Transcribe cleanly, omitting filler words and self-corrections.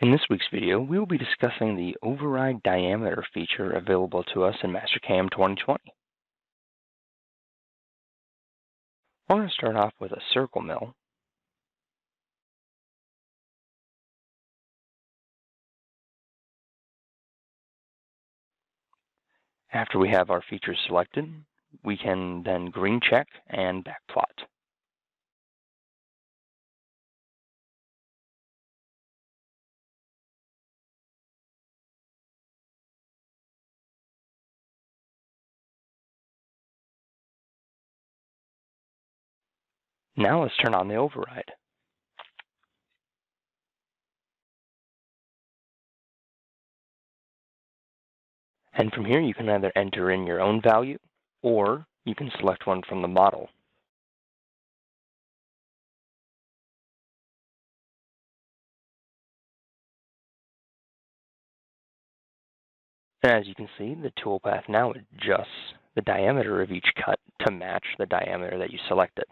In this week's video, we will be discussing the override diameter feature available to us in Mastercam 2020. We're going to start off with a circle mill. After we have our features selected, we can then green check and backplot. Now let's turn on the override. And from here you can either enter in your own value or you can select one from the model. And as you can see, the toolpath now adjusts the diameter of each cut to match the diameter that you selected.